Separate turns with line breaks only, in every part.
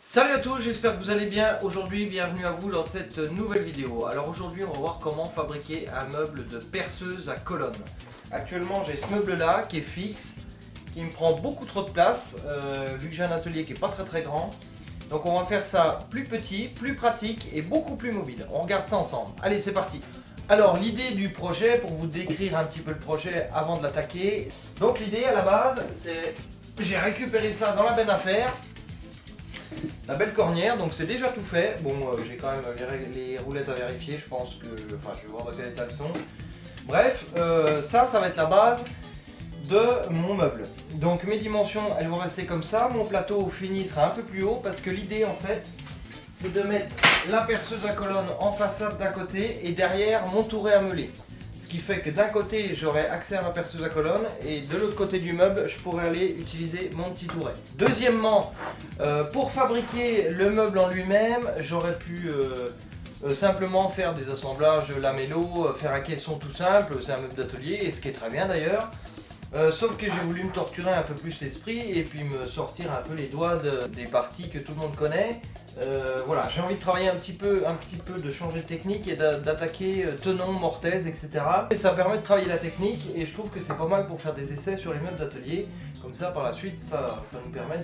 Salut à tous, j'espère que vous allez bien. Aujourd'hui, bienvenue à vous dans cette nouvelle vidéo. Alors aujourd'hui, on va voir comment fabriquer un meuble de perceuse à colonne. Actuellement, j'ai ce meuble là qui est fixe, qui me prend beaucoup trop de place, vu que j'ai un atelier qui est pas très grand. Donc on va faire ça plus petit, plus pratique et beaucoup plus mobile. On regarde ça ensemble. Allez, c'est parti. Alors l'idée du projet, pour vous décrire un petit peu le projet avant de l'attaquer. Donc l'idée à la base, c'est... J'ai récupéré ça dans la benne à fer. La belle cornière, donc c'est déjà tout fait. Bon, j'ai quand même les roulettes à vérifier, je pense que... Enfin, je vais voir dans quel état elles sont. Bref, ça va être la base de mon meuble. Donc mes dimensions, elles vont rester comme ça. Mon plateau fini sera un peu plus haut parce que l'idée, en fait, c'est de mettre la perceuse à colonne en façade d'un côté et derrière mon touret à meuler. Ce qui fait que d'un côté j'aurai accès à ma perceuse à colonne et de l'autre côté du meuble je pourrai aller utiliser mon petit touret. Deuxièmement, pour fabriquer le meuble en lui-même, j'aurais pu simplement faire des assemblages lamello, faire un caisson tout simple, c'est un meuble d'atelier et ce qui est très bien d'ailleurs. Sauf que j'ai voulu me torturer un peu plus l'esprit et puis me sortir un peu les doigts des parties que tout le monde connaît. Voilà, j'ai envie de travailler un petit peu, de changer de technique et d'attaquer tenons, mortaises, etc. Et ça permet de travailler la technique et je trouve que c'est pas mal pour faire des essais sur les meubles d'atelier. Comme ça par la suite ça nous permet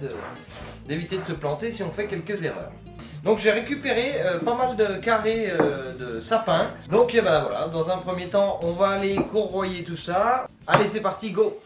d'éviter de se planter si on fait quelques erreurs. Donc j'ai récupéré pas mal de carrés de sapin. Donc ben, voilà, dans un premier temps on va aller corroyer tout ça. Allez c'est parti, go!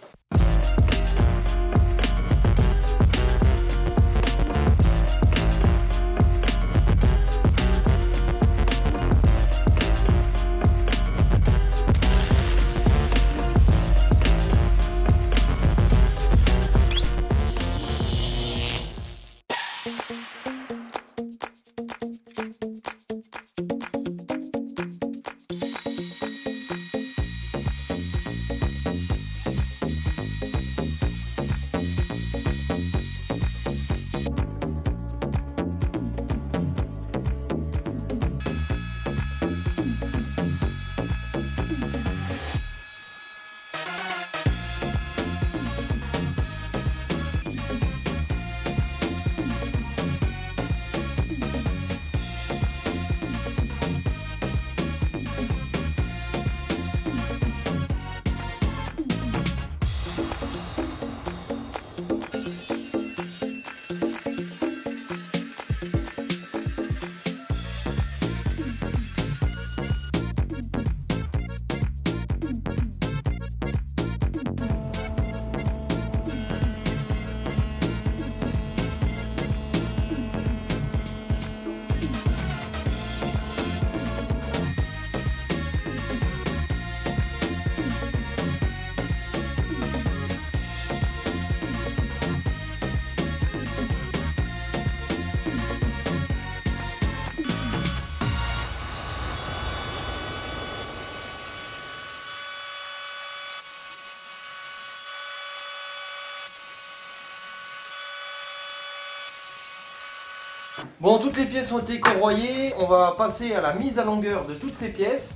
Bon, toutes les pièces ont été corroyées, on va passer à la mise à longueur de toutes ces pièces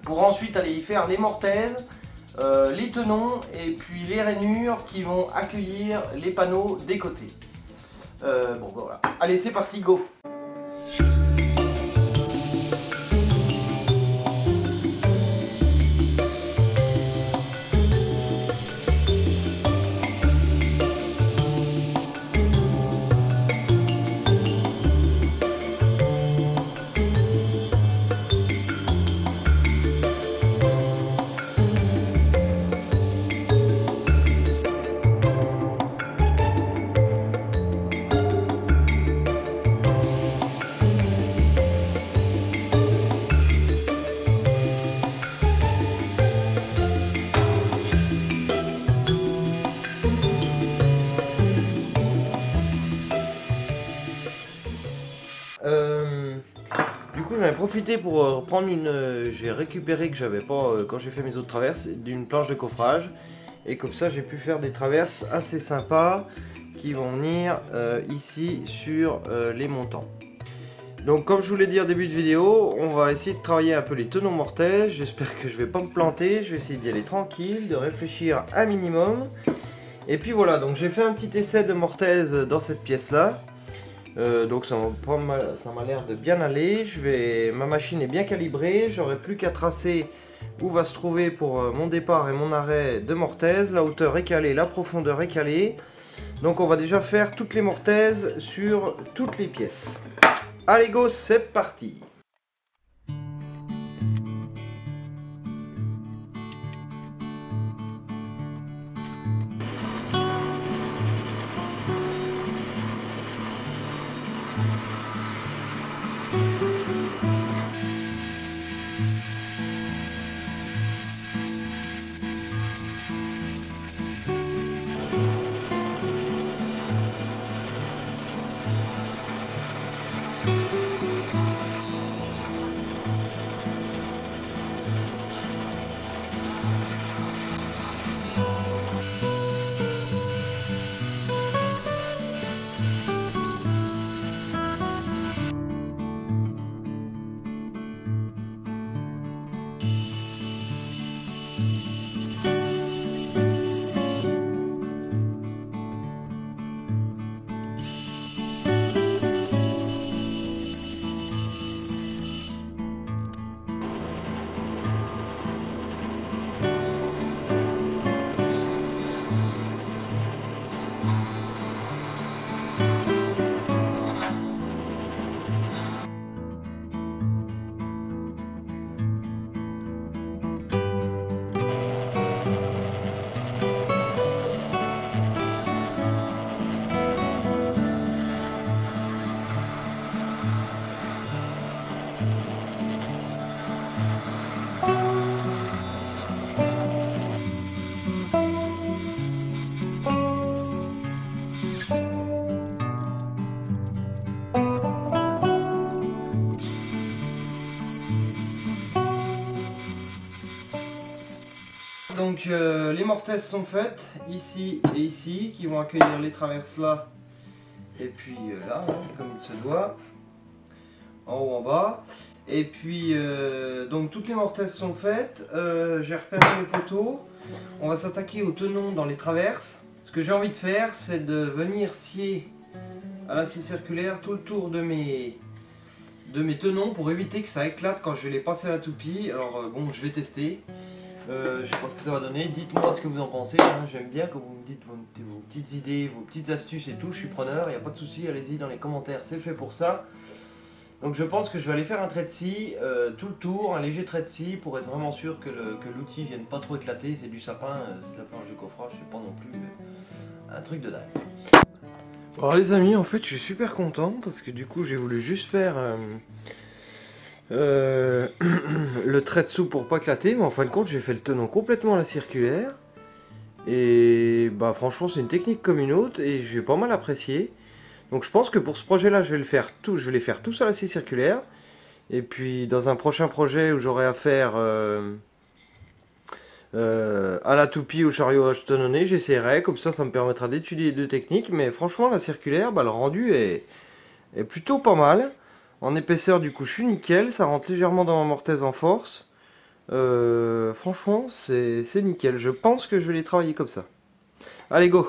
pour ensuite aller y faire les mortaises, les tenons et puis les rainures qui vont accueillir les panneaux des côtés. Bon, voilà. Allez, c'est parti, go! Du coup j'en ai profité pour prendre une... j'ai récupéré que j'avais pas quand j'ai fait mes autres traverses, d'une planche de coffrage. Et comme ça j'ai pu faire des traverses assez sympas qui vont venir ici sur les montants. Donc comme je vous l'ai dit en début de vidéo, on va essayer de travailler un peu les tenons mortaises. J'espère que je vais pas me planter, je vais essayer d'y aller tranquille, de réfléchir un minimum. Et puis voilà, donc j'ai fait un petit essai de mortaise dans cette pièce là. Donc ça m'a l'air de bien aller. Ma machine est bien calibrée. J'aurai plus qu'à tracer où va se trouver pour mon départ et mon arrêt de mortaise. La hauteur est calée, la profondeur est calée. Donc on va déjà faire toutes les mortaises sur toutes les pièces. Allez go, c'est parti! Donc les mortaises sont faites, ici et ici, qui vont accueillir les traverses là, et puis là, hein, comme il se doit, en haut, en bas. Et puis, donc toutes les mortaises sont faites, j'ai repéré les poteaux, on va s'attaquer aux tenons dans les traverses. Ce que j'ai envie de faire, c'est de venir scier à la scie circulaire tout le tour de mes tenons pour éviter que ça éclate quand je vais les passer à la toupie. Alors bon, je vais tester. Je sais pas ce que ça va donner, dites-moi ce que vous en pensez, hein. J'aime bien que vous me dites vos petites idées, vos petites astuces et tout, je suis preneur, il n'y a pas de souci, allez-y dans les commentaires, c'est fait pour ça. Donc je pense que je vais aller faire un trait de scie tout le tour, un léger trait de scie pour être vraiment sûr que l'outil vienne pas trop éclater. C'est du sapin, c'est de la planche de coffrage, c'est pas non plus un truc de dingue. Alors les amis, en fait je suis super content parce que du coup j'ai voulu juste faire le trait dessous pour pas éclater, mais en fin de compte j'ai fait le tenon complètement à la circulaire et bah franchement c'est une technique comme une autre et j'ai pas mal apprécié. Donc je pense que pour ce projet là je vais les faire tous à la scie circulaire, et puis dans un prochain projet où j'aurai à faire à la toupie au chariot à tenonner, j'essaierai, comme ça me permettra d'étudier les deux techniques. Mais franchement la circulaire, bah, le rendu est plutôt pas mal. En épaisseur du coup je suis nickel, ça rentre légèrement dans ma mortaise en force. Franchement c'est nickel, je pense que je vais les travailler comme ça. Allez go!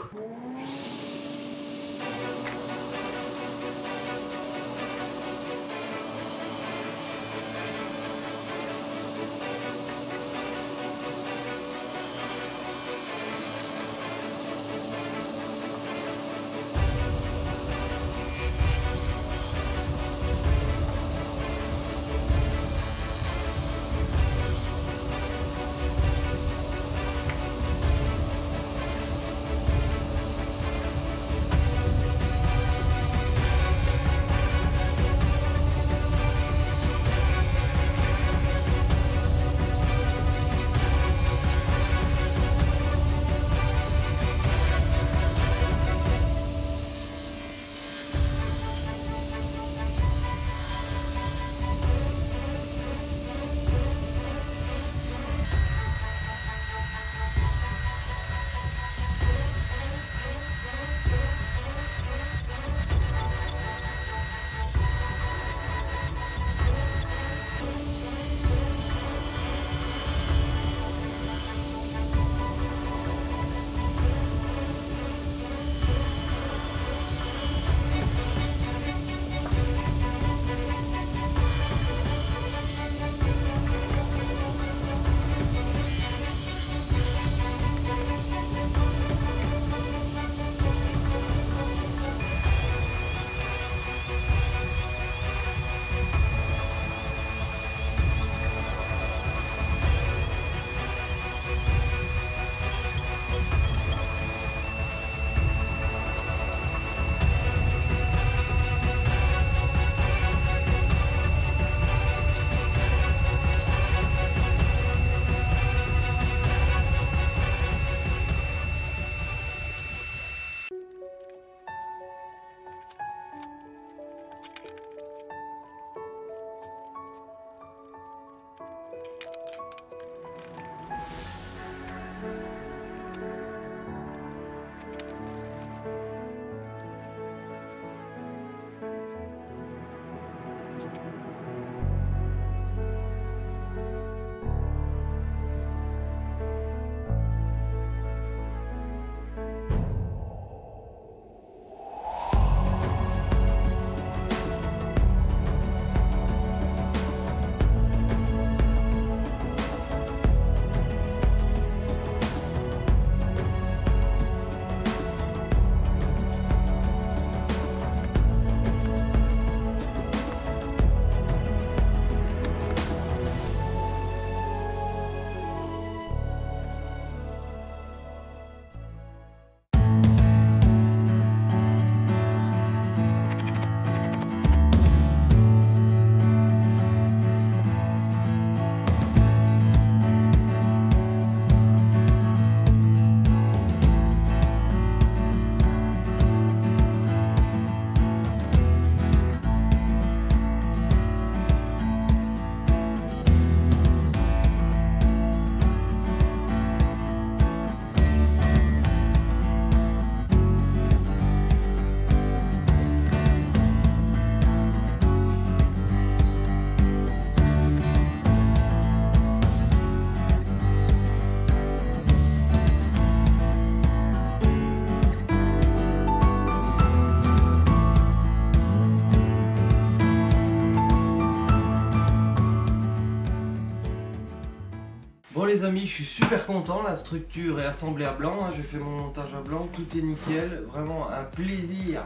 les amis, je suis super content, la structure est assemblée à blanc, hein. J'ai fait mon montage à blanc, tout est nickel, vraiment un plaisir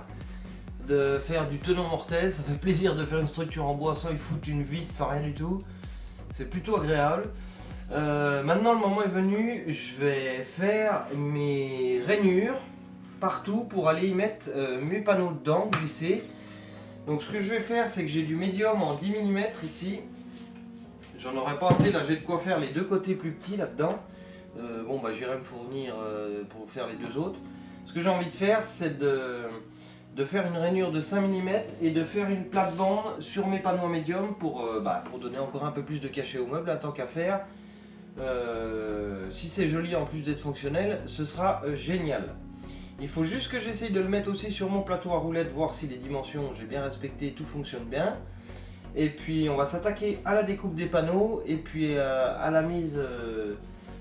de faire du tenant mortaise, ça fait plaisir de faire une structure en bois sans y foutre une vis, sans rien du tout, c'est plutôt agréable. Maintenant le moment est venu, je vais faire mes rainures partout pour aller y mettre mes panneaux dedans, glisser. Donc ce que je vais faire, c'est que j'ai du médium en 10 mm ici. J'en aurais pas assez, là j'ai de quoi faire les deux côtés plus petits là-dedans. Bon bah j'irai me fournir pour faire les deux autres. Ce que j'ai envie de faire, c'est de faire une rainure de 5 mm et de faire une plate-bande sur mes panneaux en médium pour donner encore un peu plus de cachet au meuble, tant qu'à faire. Si c'est joli en plus d'être fonctionnel, ce sera génial. Il faut juste que j'essaye de le mettre aussi sur mon plateau à roulettes, voir si les dimensions j'ai bien respecté, tout fonctionne bien. Et puis on va s'attaquer à la découpe des panneaux et puis à la mise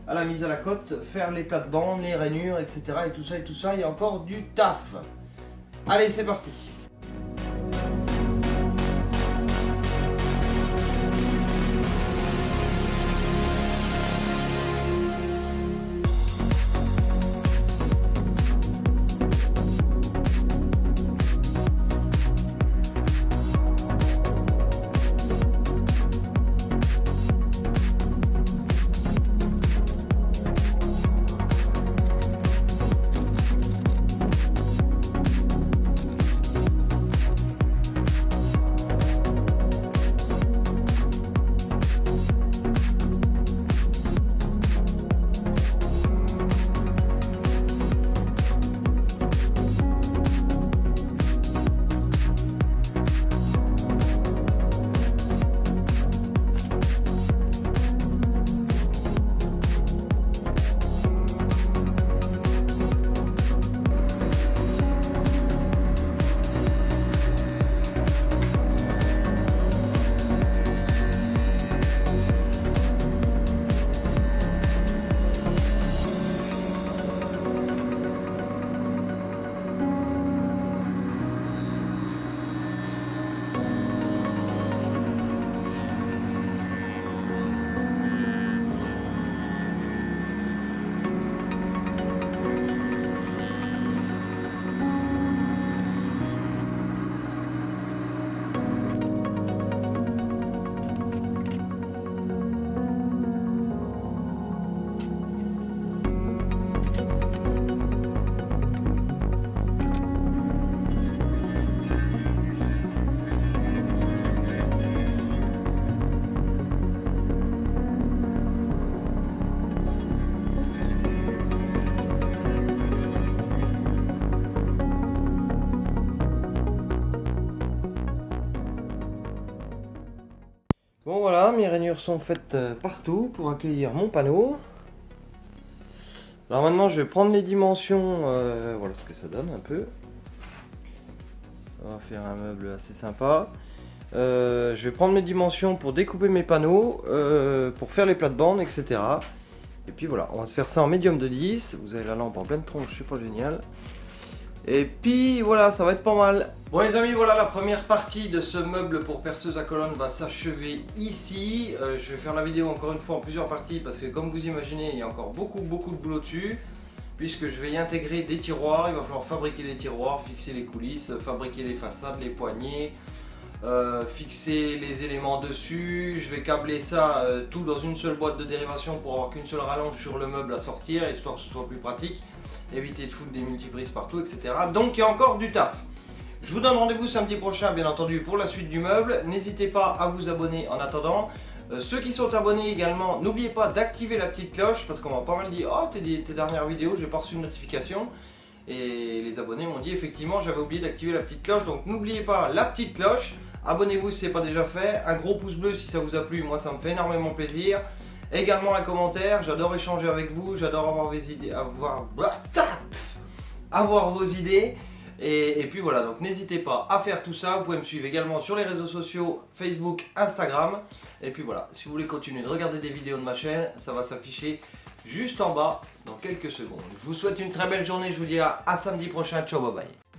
à la cote, faire les plates-bandes, les rainures, etc. Et tout ça, il y a encore du taf. Allez, c'est parti. Bon voilà, mes rainures sont faites partout pour accueillir mon panneau. Alors maintenant je vais prendre les dimensions, voilà ce que ça donne un peu. Ça va faire un meuble assez sympa. Je vais prendre mes dimensions pour découper mes panneaux, pour faire les plates-bandes, etc. Et puis voilà, on va se faire ça en médium de 10. Vous avez la lampe en pleine tronche, c'est pas génial. Et puis voilà, ça va être pas mal. Bon les amis, voilà la première partie de ce meuble pour perceuse à colonne va s'achever ici. Je vais faire la vidéo encore une fois en plusieurs parties parce que comme vous imaginez, il y a encore beaucoup de boulot dessus. Puisque je vais y intégrer des tiroirs, il va falloir fabriquer des tiroirs, fixer les coulisses, fabriquer les façades, les poignées, fixer les éléments dessus. Je vais câbler ça tout dans une seule boîte de dérivation pour avoir qu'une seule rallonge sur le meuble à sortir, histoire que ce soit plus pratique. Éviter de foutre des multiprises partout, etc. Donc il y a encore du taf. Je vous donne rendez-vous samedi prochain, bien entendu, pour la suite du meuble. N'hésitez pas à vous abonner en attendant. Ceux qui sont abonnés également, n'oubliez pas d'activer la petite cloche, parce qu'on m'a pas mal dit « Oh, tes dernières vidéos, j'ai pas reçu une notification ». Et les abonnés m'ont dit effectivement, j'avais oublié d'activer la petite cloche. Donc n'oubliez pas la petite cloche. Abonnez-vous si ce n'est pas déjà fait. Un gros pouce bleu si ça vous a plu, moi ça me fait énormément plaisir. Également un commentaire, j'adore échanger avec vous, j'adore avoir vos idées, avoir vos idées. Et puis voilà, donc n'hésitez pas à faire tout ça. Vous pouvez me suivre également sur les réseaux sociaux, Facebook, Instagram. Et puis voilà, si vous voulez continuer de regarder des vidéos de ma chaîne, ça va s'afficher juste en bas dans quelques secondes. Je vous souhaite une très belle journée, je vous dis à samedi prochain, ciao, bye bye.